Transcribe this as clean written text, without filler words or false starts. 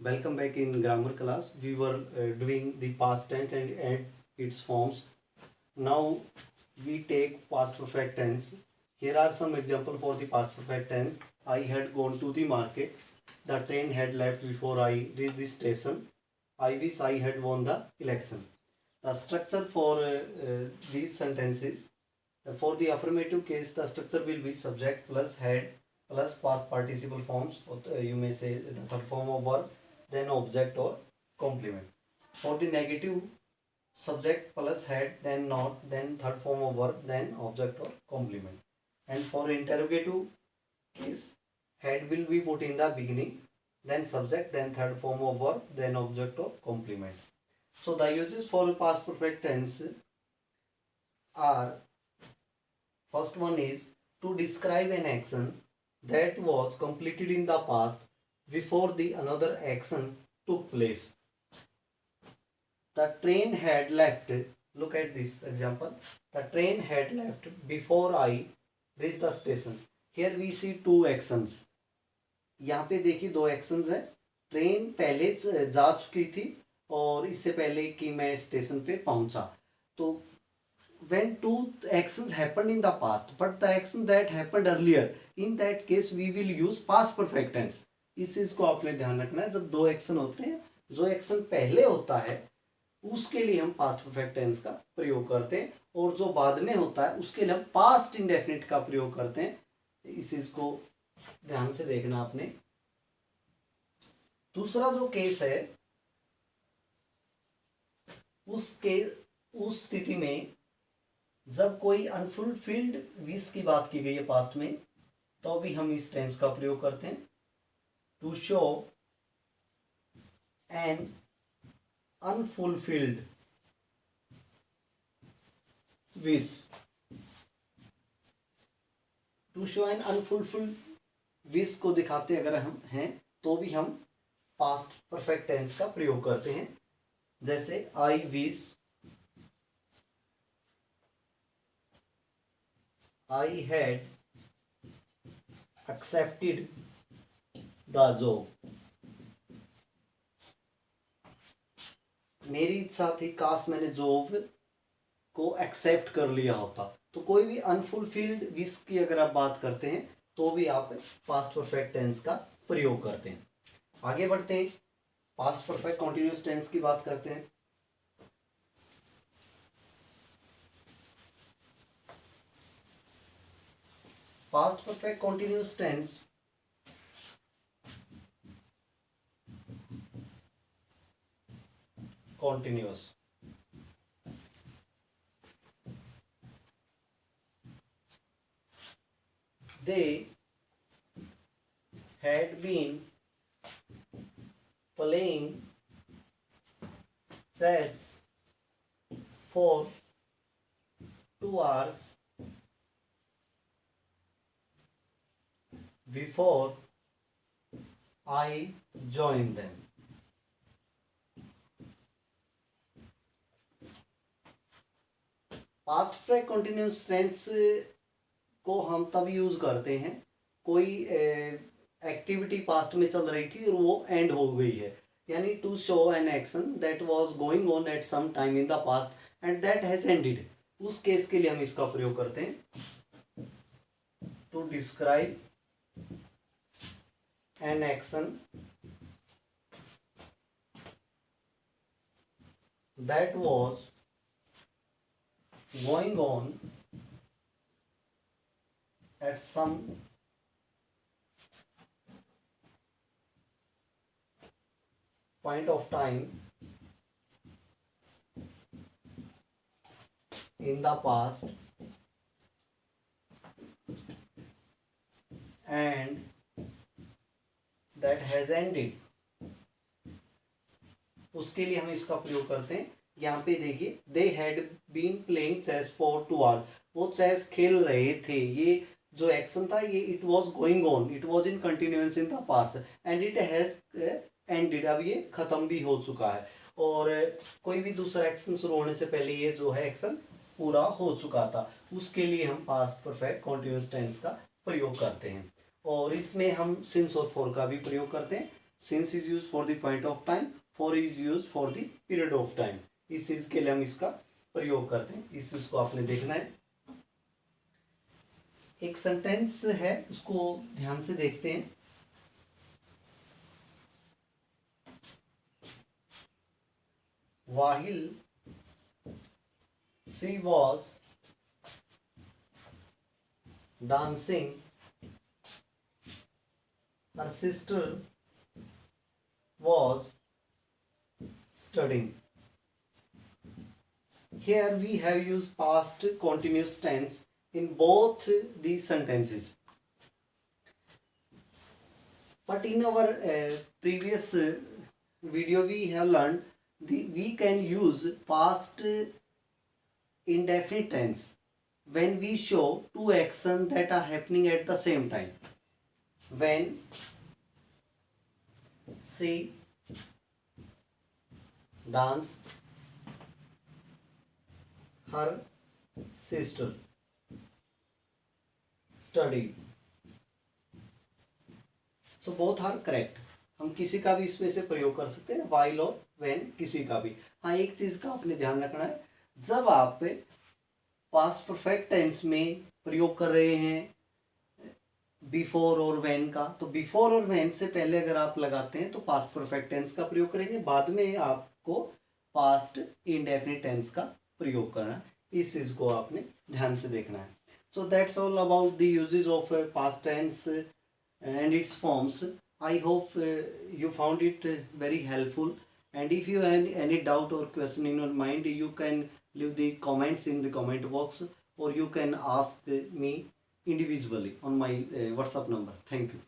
Welcome back in grammar class. We were doing the past tense and its forms. Now we take past perfect tense. Here are some examples for the past perfect tense. I had gone to the market. The train had left before I reached the station. I wish I had won the election. The structure for these sentences. For the affirmative case, the structure will be subject plus had plus past participle forms. You may say the third form of verb, then object or complement. For the negative, subject plus had, then not, then third form of verb, then object or complement. And for interrogative case, had will be put in the beginning, then subject, then third form of verb, then object or complement. So the uses for past perfect tense are, first one is to describe an action that was completed in the past before the another action took place. The train had left. Look at this example. The train had left before I reached the station. Here we see two actions. यहाँ पे देखिए दो actions हैं. Train पहले जा चुकी थी और इससे पहले कि मैं स्टेशन पे पहुंचा. तो when two actions happened in the past but the action that happened earlier, in that case we will use past perfect tense. इस चीज को आपने ध्यान रखना है. जब दो एक्शन होते हैं, जो एक्शन पहले होता है उसके लिए हम पास्ट परफेक्ट टेंस का प्रयोग करते हैं और जो बाद में होता है उसके लिए हम पास्ट इंडेफिनिट का प्रयोग करते हैं. इस चीज को ध्यान से देखना आपने. दूसरा जो केस है, उस स्थिति में जब कोई अनफुलफिल्ड विश की बात की गई है पास्ट में, तो भी हम इस टेंस का प्रयोग करते हैं. To show an unfulfilled wish. To show an unfulfilled wish को दिखाते अगर हम हैं तो भी हम पास्ट परफेक्ट टेंस का प्रयोग करते हैं. जैसे I wish, I had accepted the job. मेरी इच्छा थी काश मैंने जॉब को एक्सेप्ट कर लिया होता. तो कोई भी अनफुलफिल्ड विश की अगर आप बात करते हैं तो भी आप पास्ट परफेक्ट टेंस का प्रयोग करते हैं. आगे बढ़ते हैं, पास्ट परफेक्ट कॉन्टिन्यूअस टेंस की बात करते हैं. Past perfect continuous tense continuous. They had been playing chess for 2 hours before I joined them. Past perfect continuous tense को हम तब यूज करते हैं कोई एक्टिविटी पास्ट में चल रही थी और वो एंड हो गई है. यानी to show an action that was going on at some time in the past and that has ended. उस केस के लिए हम इसका प्रयोग करते हैं. To describe an action that was going on at some point of time in the past and that has ended. उसके लिए हम इसका प्रयोग करते हैं. यहाँ पे देखिए they had been playing chess for 2 hours. वो चेस खेल रहे थे. ये जो एक्शन था ये it was going on, it was in continuance in the past and it has ended. अब ये खत्म भी हो चुका है और कोई भी दूसरा एक्शन शुरू होने से पहले ये जो है एक्शन पूरा हो चुका था. उसके लिए हम पास्ट परफेक्ट कॉन्टिन्यूअस टेंस का प्रयोग करते हैं और इसमें हम सिंस और फॉर का भी प्रयोग करते हैं. since is used for the point of time, for is used for the period of time। इस चीज के लिए हम इसका प्रयोग करते हैं, इस चीज को आपने देखना है। एक सेंटेंस है, उसको ध्यान से देखते हैं। While she was dancing, her sister was studying। Here we have used past continuous tense in both these sentences, but in our previous video we have learned we can use past indefinite tense when we show two actions that are happening at the same time। When she danced, her sister studied। So both are correct। हम किसी का भी इसमें से प्रयोग कर सकते हैं, while और when, किसी का भी। हाँ, एक चीज का आपने ध्यान रखना है, जब आप पास्ट परफेक्ट टेंस में प्रयोग कर रहे हैं बिफोर और व्हेन का, तो बिफोर और व्हेन से पहले अगर आप लगाते हैं तो पास्ट परफेक्ट टेंस का प्रयोग करेंगे, बाद में आपको पास्ट इंडेफिनिट टेंस का प्रयोग करना है। इस चीज को आपने ध्यान से देखना है। So that's all about the uses of past tense and its forms। I hope you found it very helpful, and if you have any doubt or question in your mind, you can leave the comments in the comment box, or you can ask me individually on my WhatsApp number। Thank you।